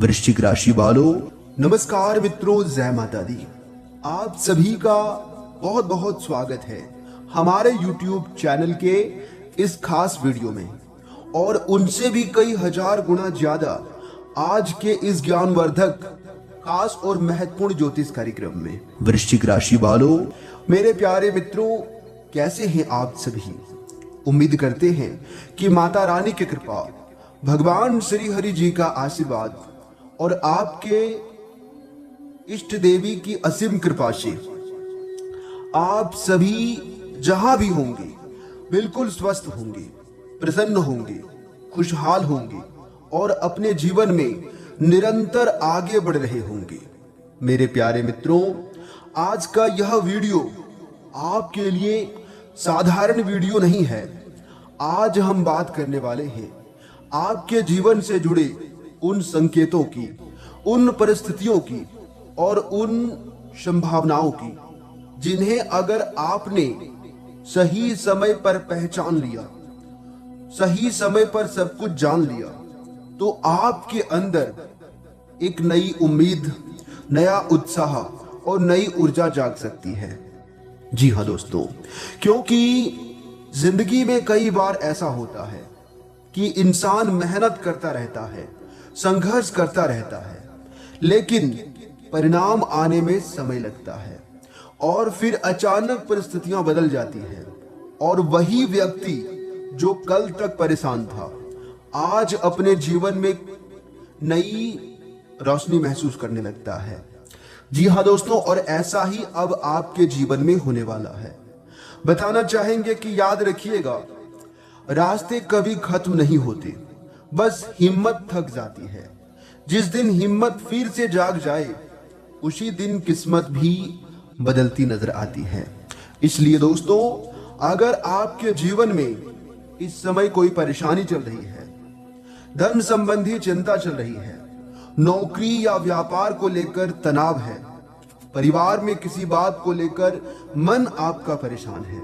वृश्चिक राशि वालों, नमस्कार मित्रों, जय माता दी। आप सभी का बहुत बहुत स्वागत है हमारे YouTube चैनल के इस खास वीडियो में, और उनसे भी कई हजार गुना ज्यादा आज के इस ज्ञानवर्धक खास और महत्वपूर्ण ज्योतिष कार्यक्रम में। वृश्चिक राशि वालों, मेरे प्यारे मित्रों, कैसे हैं आप सभी? उम्मीद करते हैं कि माता रानी की कृपा, भगवान श्री हरि जी का आशीर्वाद और आपके इष्ट देवी की असीम कृपा से आप सभी जहां भी होंगे बिल्कुल स्वस्थ होंगे, प्रसन्न होंगे, खुशहाल होंगे और अपने जीवन में निरंतर आगे बढ़ रहे होंगे। मेरे प्यारे मित्रों, आज का यह वीडियो आपके लिए साधारण वीडियो नहीं है। आज हम बात करने वाले हैं आपके जीवन से जुड़े उन संकेतों की, उन परिस्थितियों की और उन संभावनाओं की, जिन्हें अगर आपने सही समय पर पहचान लिया, सही समय पर सब कुछ जान लिया, तो आपके अंदर एक नई उम्मीद, नया उत्साह और नई ऊर्जा जाग सकती है। जी हाँ दोस्तों, क्योंकि जिंदगी में कई बार ऐसा होता है कि इंसान मेहनत करता रहता है, संघर्ष करता रहता है, लेकिन परिणाम आने में समय लगता है और फिर अचानक परिस्थितियां बदल जाती हैं और वही व्यक्ति जो कल तक परेशान था, आज अपने जीवन में नई रोशनी महसूस करने लगता है। जी हाँ दोस्तों, और ऐसा ही अब आपके जीवन में होने वाला है। बताना चाहेंगे कि याद रखिएगा, रास्ते कभी खत्म नहीं होते, बस हिम्मत थक जाती है। जिस दिन हिम्मत फिर से जाग जाए, उसी दिन किस्मत भी बदलती नजर आती है। इसलिए दोस्तों, अगर आपके जीवन में इस समय कोई परेशानी चल रही है, धन संबंधी चिंता चल रही है, नौकरी या व्यापार को लेकर तनाव है, परिवार में किसी बात को लेकर मन आपका परेशान है,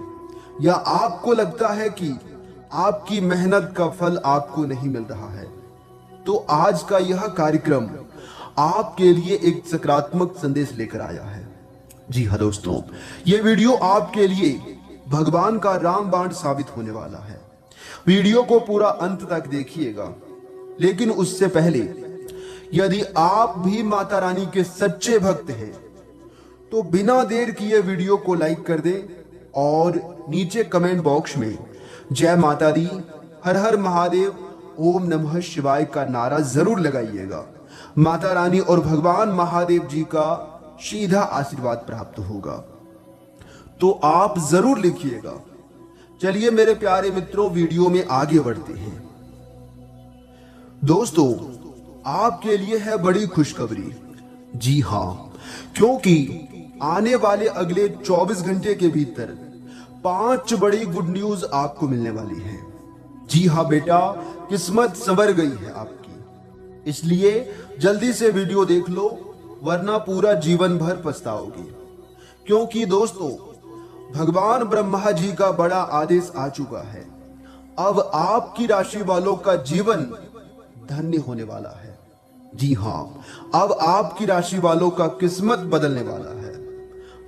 या आपको लगता है कि आपकी मेहनत का फल आपको नहीं मिल रहा है, तो आज का यह कार्यक्रम आपके लिए एक सकारात्मक संदेश लेकर आया है। जी हाँ दोस्तों, यह वीडियो आपके लिए भगवान का रामबाण साबित होने वाला है। वीडियो को पूरा अंत तक देखिएगा, लेकिन उससे पहले यदि आप भी माता रानी के सच्चे भक्त हैं तो बिना देर किए वीडियो को लाइक कर दें और नीचे कमेंट बॉक्स में जय माता दी, हर हर महादेव, ओम नमः शिवाय का नारा जरूर लगाइएगा। माता रानी और भगवान महादेव जी का सीधा आशीर्वाद प्राप्त होगा, तो आप जरूर लिखिएगा। चलिए मेरे प्यारे मित्रों, वीडियो में आगे बढ़ते हैं। दोस्तों, आपके लिए है बड़ी खुशखबरी। जी हाँ, क्योंकि आने वाले अगले 24 घंटे के भीतर 5 बड़ी गुड न्यूज आपको मिलने वाली है। जी हाँ बेटा, किस्मत संवर गई है आपकी, इसलिए जल्दी से वीडियो देख लो, वरना पूरा जीवन भर पछताओगे। क्योंकि दोस्तों, भगवान ब्रह्मा जी का बड़ा आदेश आ चुका है। अब आपकी राशि वालों का जीवन धन्य होने वाला है। जी हाँ, अब आपकी राशि वालों का किस्मत बदलने वाला है।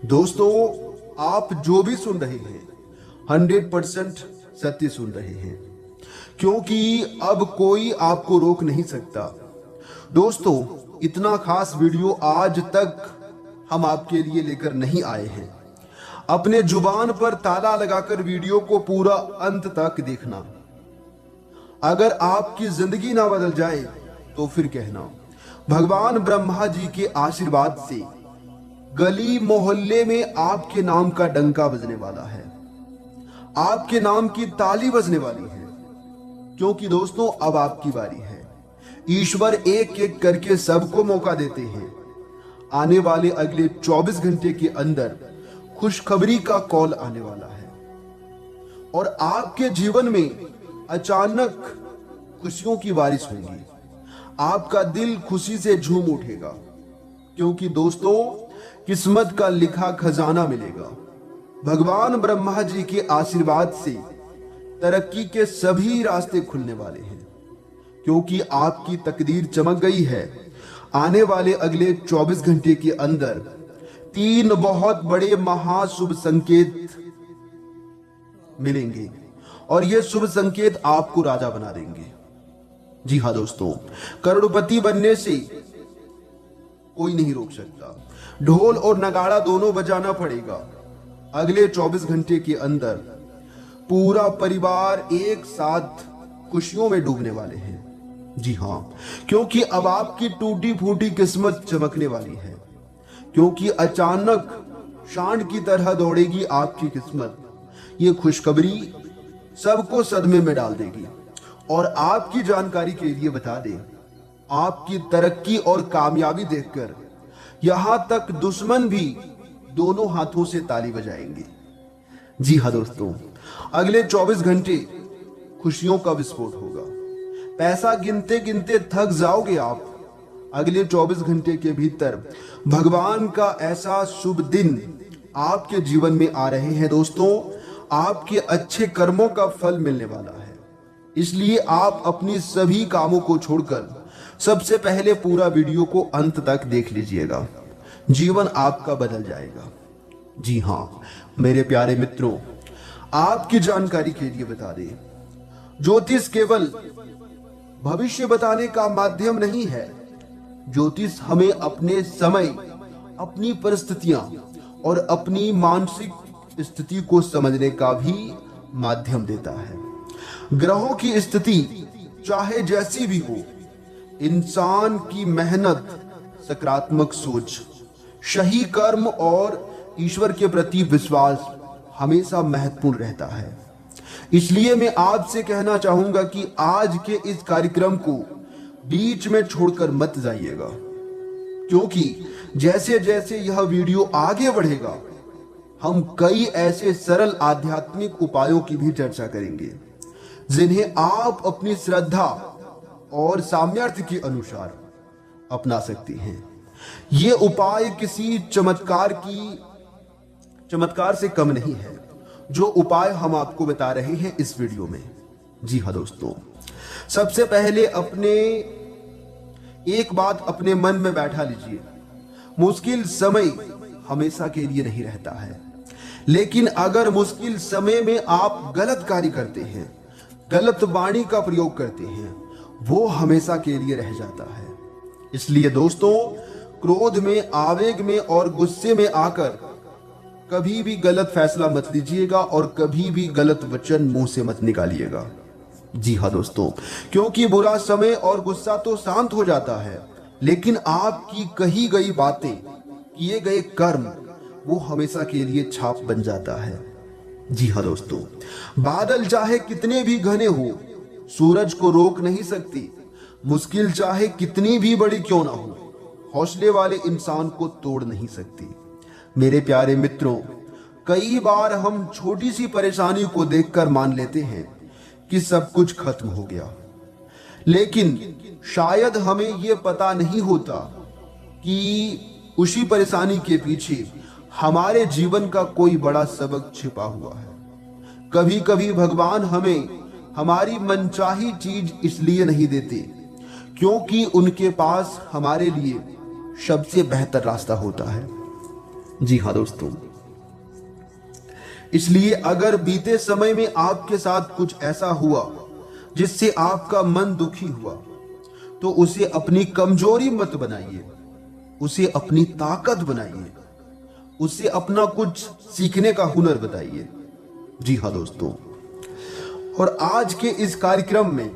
दोस्तों, आप जो भी सुन रहे हैं 100% सत्य सुन रहे हैं, क्योंकि अब कोई आपको रोक नहीं सकता। दोस्तों, इतना खास वीडियो आज तक हम आपके लिए लेकर नहीं आए हैं। अपने जुबान पर ताला लगाकर वीडियो को पूरा अंत तक देखना। अगर आपकी जिंदगी ना बदल जाए तो फिर कहना। भगवान ब्रह्मा जी के आशीर्वाद से गली मोहल्ले में आपके नाम का डंका बजने वाला है, आपके नाम की ताली बजने वाली है, क्योंकि दोस्तों अब आपकी बारी है। ईश्वर एक एक करके सबको मौका देते हैं। आने वाले अगले 24 घंटे के अंदर खुशखबरी का कॉल आने वाला है और आपके जीवन में अचानक खुशियों की बारिश होगी। आपका दिल खुशी से झूम उठेगा, क्योंकि दोस्तों किस्मत का लिखा खजाना मिलेगा। भगवान ब्रह्मा जी के आशीर्वाद से तरक्की के सभी रास्ते खुलने वाले हैं, क्योंकि आपकी तकदीर चमक गई है। आने वाले अगले 24 घंटे के अंदर 3 बहुत बड़े महाशुभ संकेत मिलेंगे और ये शुभ संकेत आपको राजा बना देंगे। जी हाँ दोस्तों, करोड़पति बनने से कोई नहीं रोक सकता। ढोल और नगाड़ा दोनों बजाना पड़ेगा। अगले 24 घंटे के अंदर पूरा परिवार एक साथ खुशियों में डूबने वाले हैं। जी हाँ, क्योंकि अब आपकी टूटी फूटी किस्मत चमकने वाली है, क्योंकि अचानक सांड की तरह दौड़ेगी आपकी किस्मत। ये खुशखबरी सबको सदमे में डाल देगी। और आपकी जानकारी के लिए बता दें, आपकी तरक्की और कामयाबी देखकर यहां तक दुश्मन भी दोनों हाथों से ताली बजाएंगे। जी हाँ दोस्तों, अगले 24 घंटे खुशियों का विस्फोट होगा। पैसा गिनते गिनते थक जाओगे आप। अगले 24 घंटे के भीतर भगवान का ऐसा शुभ दिन आपके जीवन में आ रहे हैं दोस्तों। आपके अच्छे कर्मों का फल मिलने वाला है, इसलिए आप अपनी सभी कामों को छोड़कर सबसे पहले पूरा वीडियो को अंत तक देख लीजिएगा। जीवन आपका बदल जाएगा। जी हाँ मेरे प्यारे मित्रों, आपकी जानकारी के लिए बता दें, ज्योतिष केवल भविष्य बताने का माध्यम नहीं है। ज्योतिष हमें अपने समय, अपनी परिस्थितियां और अपनी मानसिक स्थिति को समझने का भी माध्यम देता है। ग्रहों की स्थिति चाहे जैसी भी हो, इंसान की मेहनत, सकारात्मक सोच, सही कर्म और ईश्वर के प्रति विश्वास हमेशा महत्वपूर्ण रहता है। इसलिए मैं आपसे कहना चाहूंगा कि आज के इस कार्यक्रम को बीच में छोड़कर मत जाइएगा, क्योंकि जैसे जैसे यह वीडियो आगे बढ़ेगा हम कई ऐसे सरल आध्यात्मिक उपायों की भी चर्चा करेंगे, जिन्हें आप अपनी श्रद्धा और सामर्थ्य के अनुसार अपना सकते हैं। ये उपाय किसी चमत्कार से कम नहीं है, जो उपाय हम आपको बता रहे हैं इस वीडियो में। जी हाँ दोस्तों, सबसे पहले एक बात अपने मन में बैठा लीजिए। मुश्किल समय हमेशा के लिए नहीं रहता है, लेकिन अगर मुश्किल समय में आप गलत कार्य करते हैं, गलत वाणी का प्रयोग करते हैं, वो हमेशा के लिए रह जाता है। इसलिए दोस्तों, क्रोध में, आवेग में और गुस्से में आकर कभी भी गलत फैसला मत लीजिएगा और कभी भी गलत वचन मुंह से मत निकालिएगा। जी हाँ दोस्तों, क्योंकि बुरा समय और गुस्सा तो शांत हो जाता है, लेकिन आपकी कही गई बातें, किए गए कर्म, वो हमेशा के लिए छाप बन जाता है। जी हाँ दोस्तों, बादल चाहे कितने भी घने हो, सूरज को रोक नहीं सकती। मुश्किल चाहे कितनी भी बड़ी क्यों ना हो, हौसले वाले इंसान को तोड़ नहीं सकती। मेरे प्यारे मित्रों, कई बार हम छोटी सी परेशानी को देखकर मान लेते हैं कि सब कुछ खत्म हो गया, लेकिन शायद हमें यह पता नहीं होता कि उसी परेशानी के पीछे हमारे जीवन का कोई बड़ा सबक छिपा हुआ है। कभी कभी भगवान हमें हमारी मनचाही चीज इसलिए नहीं देते क्योंकि उनके पास हमारे लिए सबसे बेहतर रास्ता होता है। जी हाँ दोस्तों, इसलिए अगर बीते समय में आपके साथ कुछ ऐसा हुआ जिससे आपका मन दुखी हुआ, तो उसे अपनी कमजोरी मत बनाइए, उसे अपनी ताकत बनाइए, उसे अपना कुछ सीखने का हुनर बताइए। जी हाँ दोस्तों, और आज के इस कार्यक्रम में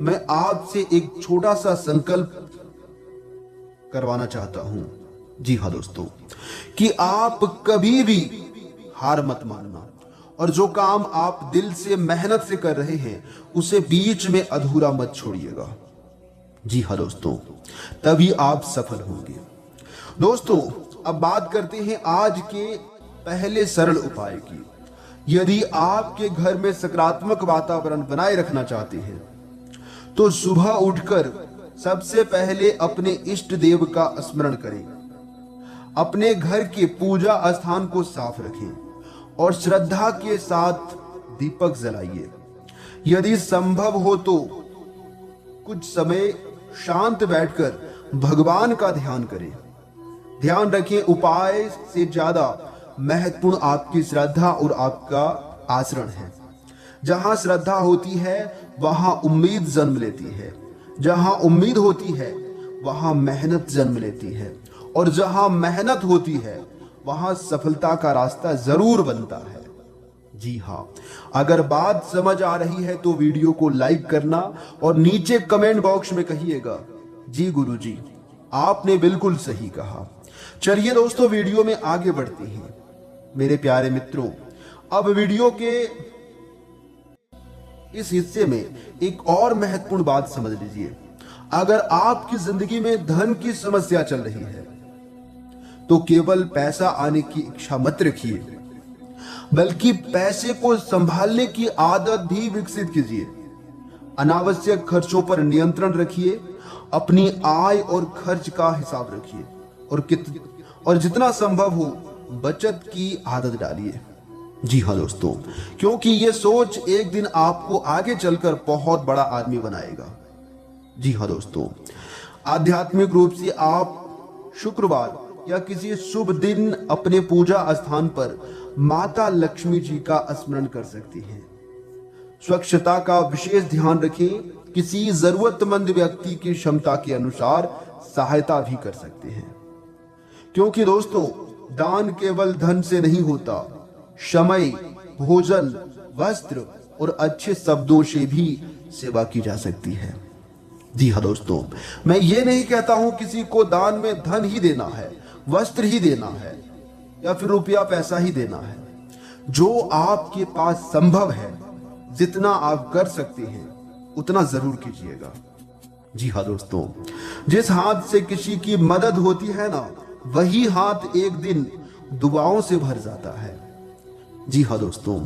मैं आपसे एक छोटा सा संकल्प करवाना चाहता हूं। जी हाँ दोस्तों, कि आप कभी भी हार मत मानना और जो काम आप दिल से मेहनत से कर रहे हैं उसे बीच में अधूरा मत छोड़िएगा। जी हाँ दोस्तों, तभी आप सफल होंगे। दोस्तों, अब बात करते हैं आज के पहले सरल उपाय की। यदि आपके घर में सकारात्मक वातावरण बनाए रखना चाहते हैं तो सुबह उठकर सबसे पहले अपने इष्ट देव का स्मरण करें। अपने घर के पूजा स्थान को साफ रखें और श्रद्धा के साथ दीपक जलाइए। यदि संभव हो तो कुछ समय शांत बैठकर भगवान का ध्यान करें। ध्यान रखें, उपाय से ज्यादा महत्वपूर्ण आपकी श्रद्धा और आपका आचरण है। जहां श्रद्धा होती है वहां उम्मीद जन्म लेती है, जहां उम्मीद होती है वहां मेहनत जन्म लेती है, और जहां मेहनत होती है वहां सफलता का रास्ता जरूर बनता है। जी हाँ, अगर बात समझ आ रही है तो वीडियो को लाइक करना और नीचे कमेंट बॉक्स में कहिएगा, जी गुरुजी आपने बिल्कुल सही कहा। चलिए दोस्तों, वीडियो में आगे बढ़ते हैं। मेरे प्यारे मित्रों, अब वीडियो के इस हिस्से में एक और महत्वपूर्ण बात समझ लीजिए। अगर आपकी जिंदगी में धन की समस्या चल रही है तो केवल पैसा आने की इच्छा मत रखिए, बल्कि पैसे को संभालने की आदत भी विकसित कीजिए। अनावश्यक खर्चों पर नियंत्रण रखिए, अपनी आय और खर्च का हिसाब रखिए, और जितना संभव हो बचत की आदत डालिए। जी हाँ दोस्तों, क्योंकि ये सोच एक दिन आपको आगे चलकर बहुत बड़ा आदमी बनाएगा। जी हाँ दोस्तों, आध्यात्मिक रूप से आप शुक्रवार या किसी शुभ दिन अपने पूजा स्थान पर माता लक्ष्मी जी का स्मरण कर सकती हैं। स्वच्छता का विशेष ध्यान रखें। किसी जरूरतमंद व्यक्ति की क्षमता के अनुसार सहायता भी कर सकते हैं, क्योंकि दोस्तों दान केवल धन से नहीं होता, समय, भोजन, वस्त्र और अच्छे शब्दों से भी सेवा की जा सकती है। जी हाँ दोस्तों, मैं ये नहीं कहता हूं किसी को दान में धन ही देना है, वस्त्र ही देना है या फिर रुपया पैसा ही देना है। जो आपके पास संभव है, जितना आप कर सकते हैं उतना जरूर कीजिएगा। जी हाँ दोस्तों, जिस हाथ से किसी की मदद होती है ना, वही हाथ एक दिन दुआओं से भर जाता है। जी हाँ दोस्तों,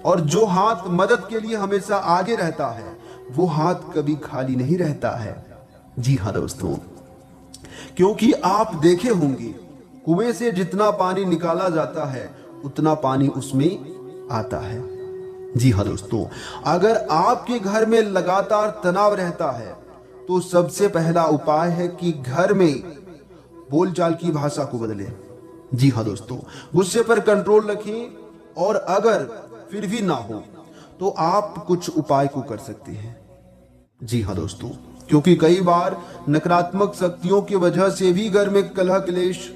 और जो हाथ मदद के लिए हमेशा आगे रहता है वो हाथ कभी खाली नहीं रहता है। जी हाँ दोस्तों, क्योंकि आप देखे होंगे कुएं से जितना पानी निकाला जाता है उतना पानी उसमें आता है। जी हाँ दोस्तों, अगर आपके घर में लगातार तनाव रहता है तो सबसे पहला उपाय है कि घर में बोलचाल की भाषा को बदलें। जी हाँ दोस्तों, गुस्से पर कंट्रोल रखें, और अगर फिर भी ना हो तो आप कुछ उपाय को कर सकते हैं। जी हाँ दोस्तों, क्योंकि कई बार नकारात्मक शक्तियों की वजह से भी घर में कलह क्लेश,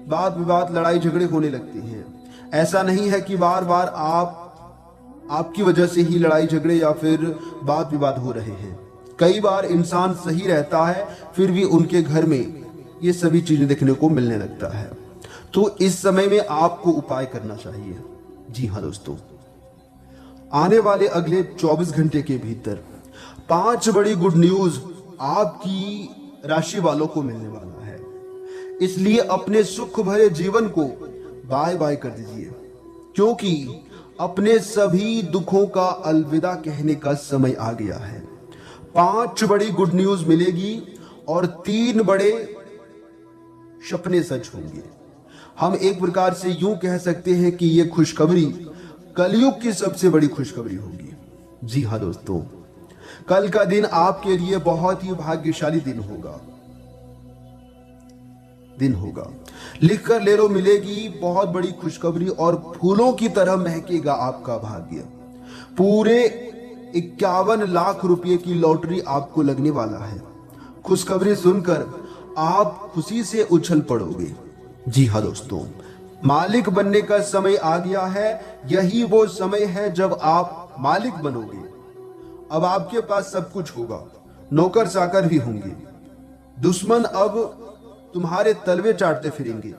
वाद विवाद, लड़ाई झगड़े होने लगते हैं। ऐसा नहीं है कि बार बार आपकी वजह से ही लड़ाई झगड़े या फिर वाद विवाद हो रहे हैं। कई बार इंसान सही रहता है फिर भी उनके घर में ये सभी चीजें देखने को मिलने लगता है। तो इस समय में आपको उपाय करना चाहिए। जी हाँ दोस्तों, आने वाले अगले 24 घंटे के भीतर 5 बड़ी गुड न्यूज आपकी राशि वालों को मिलने वाला है। इसलिए अपने सुख भरे जीवन को बाय बाय कर दीजिए, क्योंकि अपने सभी दुखों का अलविदा कहने का समय आ गया है। 5 बड़ी गुड न्यूज मिलेगी और 3 बड़े सपने सच होंगे। हम एक प्रकार से यूं कह सकते हैं कि यह खुशखबरी कलयुग की सबसे बड़ी खुशखबरी होगी। जी हाँ दोस्तों, कल का दिन आपके लिए बहुत ही भाग्यशाली दिन होगा। लिख कर ले लो, मिलेगी बहुत बड़ी खुशखबरी और फूलों की तरह महकेगा आपका भाग्य। पूरे 51 लाख रुपए की लॉटरी आपको लगने वाला है। खुशखबरी सुनकर आप खुशी से उछल पड़ोगे। जी हाँ दोस्तों, मालिक बनने का समय आ गया है। यही वो समय है जब आप मालिक बनोगे। अब आपके पास सब कुछ होगा, नौकर चाकर भी होंगे। दुश्मन अब तुम्हारे तलवे चाटते फिरेंगे।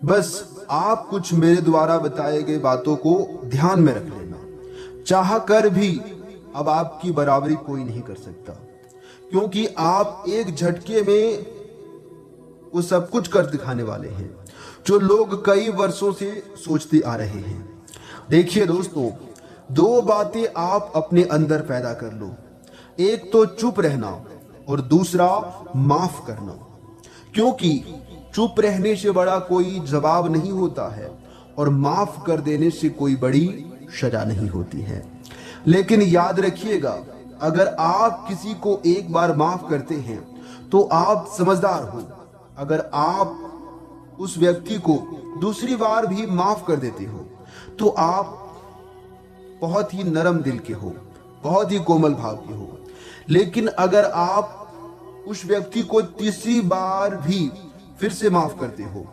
बस आप कुछ मेरे द्वारा बताए गए बातों को ध्यान में रख लेना। चाह कर भी अब आपकी बराबरी कोई नहीं कर सकता, क्योंकि आप एक झटके में वो सब कुछ कर दिखाने वाले हैं जो लोग कई वर्षों से सोचते आ रहे हैं। देखिए दोस्तों, 2 बातें आप अपने अंदर पैदा कर लो। एक तो चुप रहना और दूसरा माफ करना, क्योंकि चुप रहने से बड़ा कोई जवाब नहीं होता है और माफ कर देने से कोई बड़ी सजा नहीं होती है। लेकिन याद रखिएगा, अगर आप किसी को एक बार माफ करते हैं तो आप समझदार हो। अगर आप उस व्यक्ति को दूसरी बार भी माफ कर देते हो तो आप बहुत ही नरम दिल के हो, बहुत ही कोमल भाव के हो। लेकिन अगर आप उस व्यक्ति को तीसरी बार भी फिर से माफ करते हो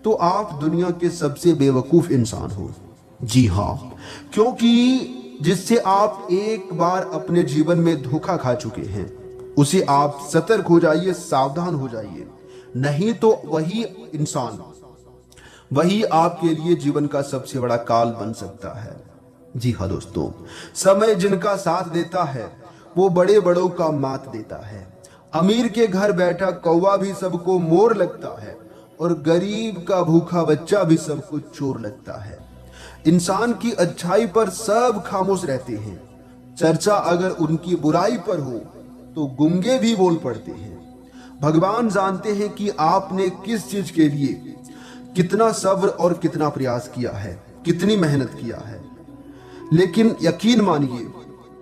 तो आप दुनिया के सबसे बेवकूफ इंसान हो। जी हाँ, क्योंकि जिससे आप एक बार अपने जीवन में धोखा खा चुके हैं उसे आप सतर्क हो जाइए, सावधान हो जाइए, नहीं तो वही इंसान वही आपके लिए जीवन का सबसे बड़ा काल बन सकता है। जी हाँ दोस्तों, समय जिनका साथ देता है वो बड़े बड़ों का मात देता है। अमीर के घर बैठा कौवा भी सबको मोर लगता है और गरीब का भूखा बच्चा भी सबको चोर लगता है। इंसान की अच्छाई पर सब खामोश रहते हैं, चर्चा अगर उनकी बुराई पर हो तो गूंगे भी बोल पड़ते हैं। भगवान जानते हैं कि आपने किस चीज के लिए कितना सब्र और कितना प्रयास किया है, कितनी मेहनत किया है। लेकिन यकीन मानिए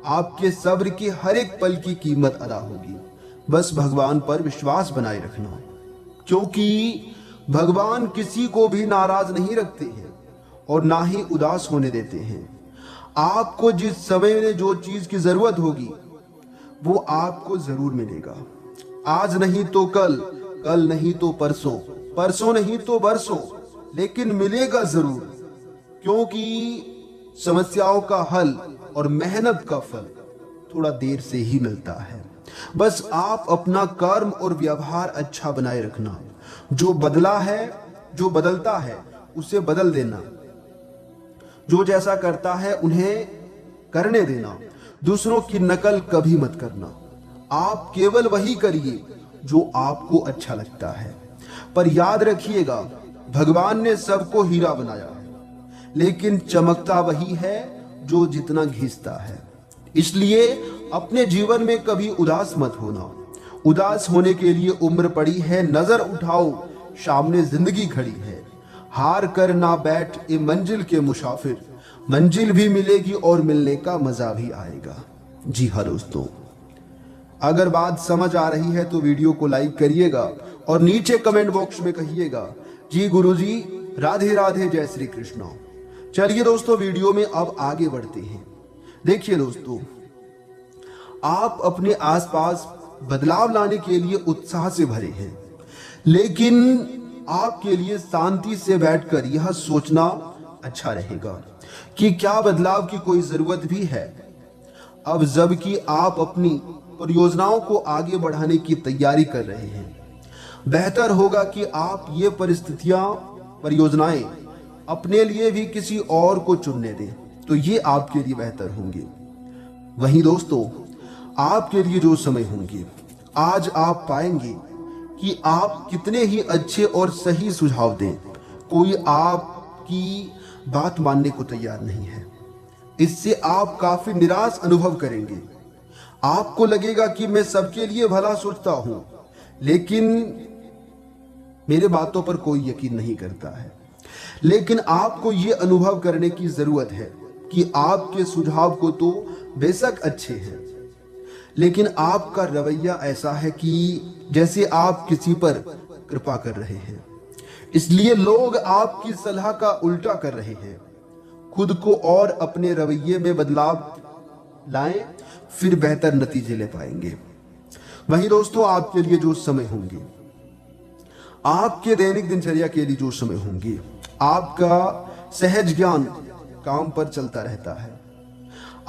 आपके सब्र की हर एक पल की कीमत अदा होगी। बस भगवान पर विश्वास बनाए रखना, क्योंकि भगवान किसी को भी नाराज नहीं रखते हैं और ना ही उदास होने देते हैं। आपको जिस समय में जो चीज की जरूरत होगी वो आपको जरूर मिलेगा। आज नहीं तो कल, कल नहीं तो परसों, परसों नहीं तो बरसों, लेकिन मिलेगा जरूर, क्योंकि समस्याओं का हल और मेहनत का फल थोड़ा देर से ही मिलता है। बस आप अपना कर्म और व्यवहार अच्छा बनाए रखना। जो बदला है, जो बदलता है उसे बदल देना। जो जैसा करता है उन्हें करने देना। दूसरों की नकल कभी मत करना। आप केवल वही करिए जो आपको अच्छा लगता है। पर याद रखिएगा, भगवान ने सबको हीरा बनाया है, लेकिन चमकता वही है जो जितना घिसता है। इसलिए अपने जीवन में कभी उदास मत होना। उदास होने के लिए उम्र पड़ी है, नजर उठाओ सामने जिंदगी खड़ी है। हार कर ना बैठ ए मंजिल के मुसाफिर, मंजिल भी मिलेगी और मिलने का मजा भी आएगा। जी हाँ दोस्तों, अगर बात समझ आ रही है तो वीडियो को लाइक करिएगा और नीचे कमेंट बॉक्स में कहिएगा जी गुरुजी राधे राधे, जय श्री कृष्ण। चलिए दोस्तों, वीडियो में अब आगे बढ़ते हैं। देखिए दोस्तों, आप अपने आसपास बदलाव लाने के लिए उत्साह से भरे हैं, लेकिन आपके लिए शांति से बैठकर यह सोचना अच्छा रहेगा कि क्या बदलाव की कोई जरूरत भी है। अब जबकि आप अपनी परियोजनाओं को आगे बढ़ाने की तैयारी कर रहे हैं, बेहतर होगा कि आप ये परियोजनाएं अपने लिए भी किसी और को चुनने दें, तो ये आपके लिए बेहतर होंगे। वहीं दोस्तों, आपके लिए जो समय होंगे, आज आप पाएंगे कि आप कितने ही अच्छे और सही सुझाव दें, कोई आपकी बात मानने को तैयार नहीं है। इससे आप काफी निराश अनुभव करेंगे। आपको लगेगा कि मैं सबके लिए भला सोचता हूं, लेकिन मेरे बातों पर कोई यकीन नहीं करता है। लेकिन आपको ये अनुभव करने की जरूरत है कि आपके सुझाव को तो बेशक अच्छे हैं, लेकिन आपका रवैया ऐसा है कि जैसे आप किसी पर कृपा कर रहे हैं, इसलिए लोग आपकी सलाह का उल्टा कर रहे हैं। खुद को और अपने रवैये में बदलाव लाएं, फिर बेहतर नतीजे ले पाएंगे। वहीं दोस्तों, आपके लिए जो समय होंगे, आपके दैनिक दिनचर्या के लिए जो समय होंगे, आपका सहज ज्ञान काम पर चलता रहता है।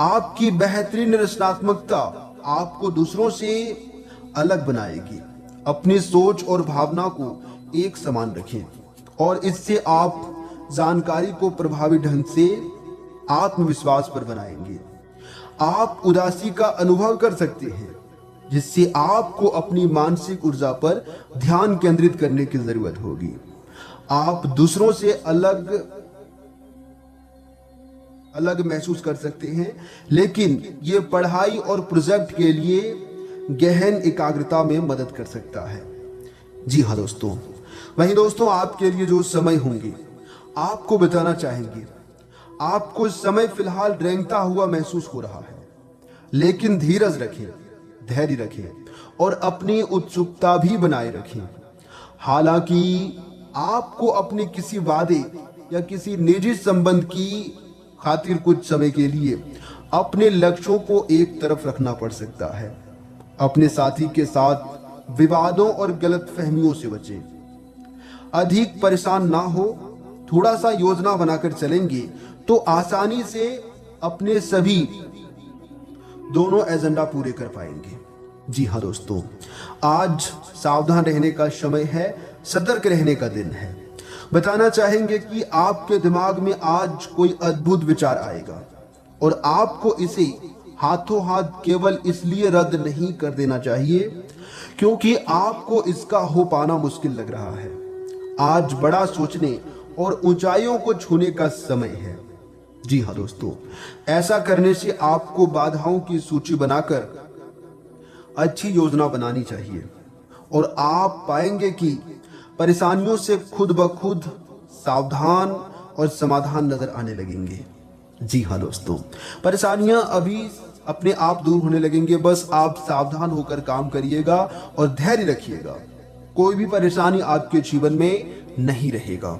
आपकी बेहतरीन रचनात्मकता आपको दूसरों से अलग बनाएगी। अपनी सोच और भावना को एक समान रखें और इससे आप जानकारी को प्रभावी ढंग से आत्मविश्वास पर बनाएंगे। आप उदासी का अनुभव कर सकते हैं, जिससे आपको अपनी मानसिक ऊर्जा पर ध्यान केंद्रित करने की जरूरत होगी। आप दूसरों से अलग महसूस कर सकते हैं, लेकिन ये पढ़ाई और प्रोजेक्ट के लिए गहन एकाग्रता में मदद कर सकता है। जी हाँ दोस्तों, वहीं दोस्तों, आपके लिए जो समय होंगे, आपको बताना चाहेंगे, आपको समय फिलहाल रेंगता हुआ महसूस हो रहा है, लेकिन धीरज रखें, धैर्य रखें और अपनी उत्सुकता भी बनाए रखें। हालांकि आपको अपने किसी वादे या किसी निजी संबंध की खातिर कुछ समय के लिए अपने लक्ष्यों को एक तरफ रखना पड़ सकता है। अपने साथी के साथ विवादों और गलतफहमियों से बचें। अधिक परेशान ना हो, थोड़ा सा योजना बनाकर चलेंगे तो आसानी से अपने सभी दोनों एजेंडा पूरे कर पाएंगे। जी हाँ दोस्तों, आज सावधान रहने का समय है, सतर्क रहने का दिन है। बताना चाहेंगे कि आपके दिमाग में आज कोई अद्भुत विचार आएगा और आपको इसे हाथों हाथ केवल इसलिए रद्द नहीं कर देना चाहिए क्योंकि आपको इसका हो पाना मुश्किल लग रहा है। आज बड़ा सोचने और ऊंचाइयों को छूने का समय है। जी हाँ दोस्तों, ऐसा करने से आपको बाधाओं की सूची बनाकर अच्छी योजना बनानी चाहिए और आप पाएंगे कि परेशानियों से खुद ब खुद सावधान और समाधान नजर आने लगेंगे। जी हाँ दोस्तों, परेशानियां अभी अपने आप दूर होने लगेंगे। बस आप सावधान होकर काम करिएगा और धैर्य रखिएगा। कोई भी परेशानी आपके जीवन में नहीं रहेगा।